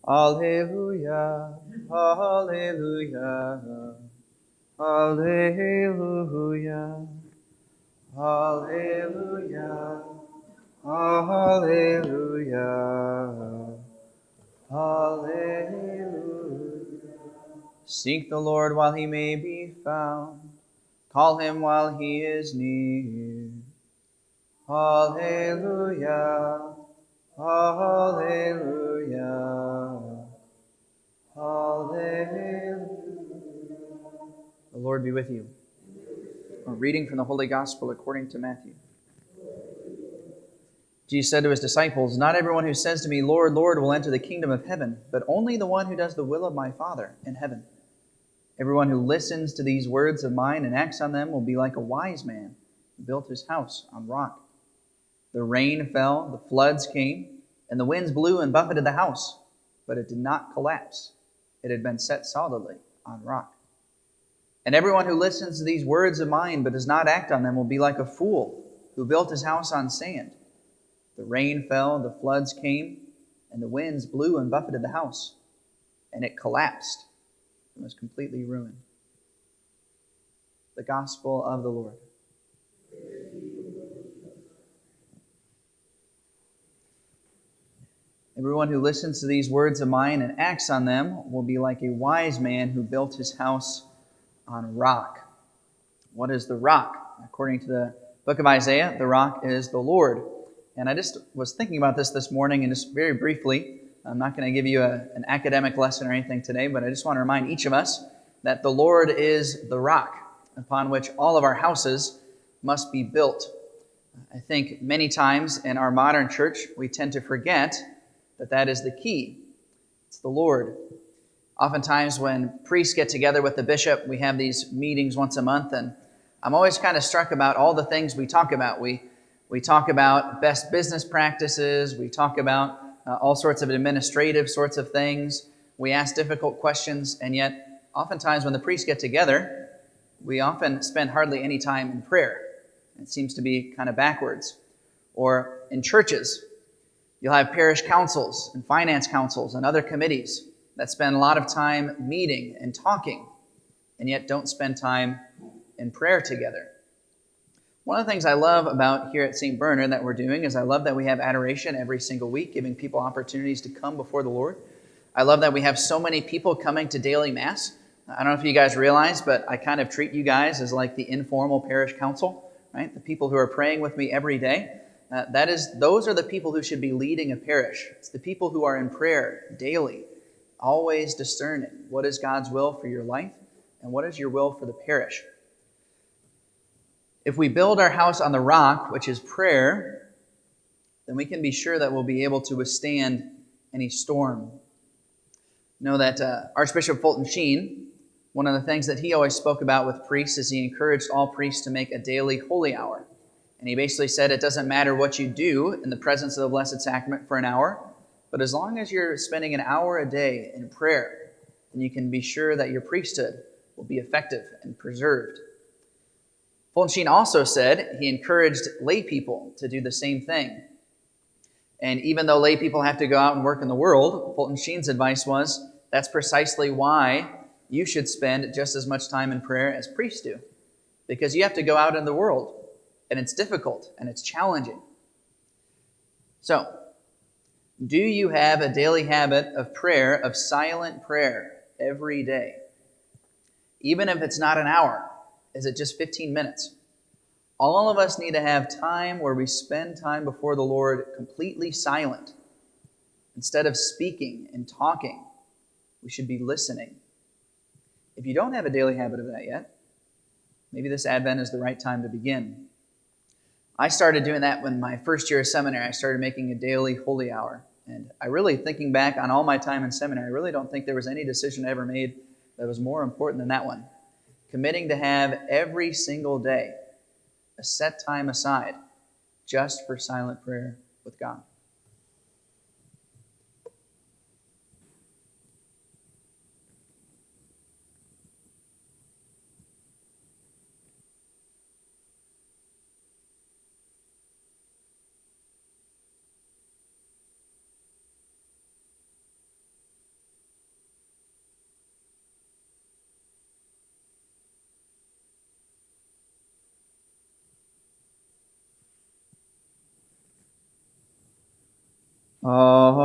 Alleluia, Alleluia, Alleluia, Alleluia, Alleluia, Alleluia. Seek the Lord while he may be found. Call him while he is near. Alleluia, Alleluia, Alleluia. The Lord be with you. A reading from the Holy Gospel according to Matthew. Jesus said to his disciples, "Not everyone who says to me, 'Lord, Lord,' will enter the kingdom of heaven, but only the one who does the will of my Father in heaven. Everyone who listens to these words of mine and acts on them will be like a wise man who built his house on rock. The rain fell, the floods came, and the winds blew and buffeted the house, but it did not collapse. It had been set solidly on rock. And everyone who listens to these words of mine but does not act on them will be like a fool who built his house on sand. The rain fell, the floods came, and the winds blew and buffeted the house, and it collapsed and was completely ruined." The Gospel of the Lord. Everyone who listens to these words of mine and acts on them will be like a wise man who built his house on rock. What is the rock? According to the book of Isaiah, the rock is the Lord. And I just was thinking about this morning, and just very briefly, I'm not going to give you an academic lesson or anything today, but I just want to remind each of us that the Lord is the rock upon which all of our houses must be built. I think many times in our modern church, we tend to forget that that is the key. It's the Lord. Oftentimes when priests get together with the bishop, we have these meetings once a month, and I'm always kind of struck about all the things we talk about. We talk about best business practices. We talk about all sorts of administrative sorts of things. We ask difficult questions, and yet oftentimes when the priests get together, we often spend hardly any time in prayer. It seems to be kind of backwards. Or in churches, you'll have parish councils and finance councils and other committees that spend a lot of time meeting and talking, and yet don't spend time in prayer together. One of the things I love about here at St. Bernard that we're doing is I love that we have adoration every single week, giving people opportunities to come before the Lord. I love that we have so many people coming to daily Mass. I don't know if you guys realize, but I kind of treat you guys as like the informal parish council, right? The people who are praying with me every day. Those are the people who should be leading a parish. It's the people who are in prayer daily, always discerning what is God's will for your life and what is your will for the parish. If we build our house on the rock, which is prayer, then we can be sure that we'll be able to withstand any storm. You know that Archbishop Fulton Sheen, one of the things that he always spoke about with priests is he encouraged all priests to make a daily holy hour. And he basically said it doesn't matter what you do in the presence of the Blessed Sacrament for an hour, but as long as you're spending an hour a day in prayer, then you can be sure that your priesthood will be effective and preserved. Fulton Sheen also said he encouraged lay people to do the same thing. And even though lay people have to go out and work in the world, Fulton Sheen's advice was, that's precisely why you should spend just as much time in prayer as priests do. Because you have to go out in the world, and it's difficult, and it's challenging. So, do you have a daily habit of prayer, of silent prayer, every day? Even if it's not an hour, is it just 15 minutes? All of us need to have time where we spend time before the Lord completely silent. Instead of speaking and talking, we should be listening. If you don't have a daily habit of that yet, maybe this Advent is the right time to begin. I started doing that when my first year of seminary. I started making a daily holy hour. And I really, thinking back on all my time in seminary, I really don't think there was any decision I ever made that was more important than that one. Committing to have every single day a set time aside just for silent prayer with God. Oh.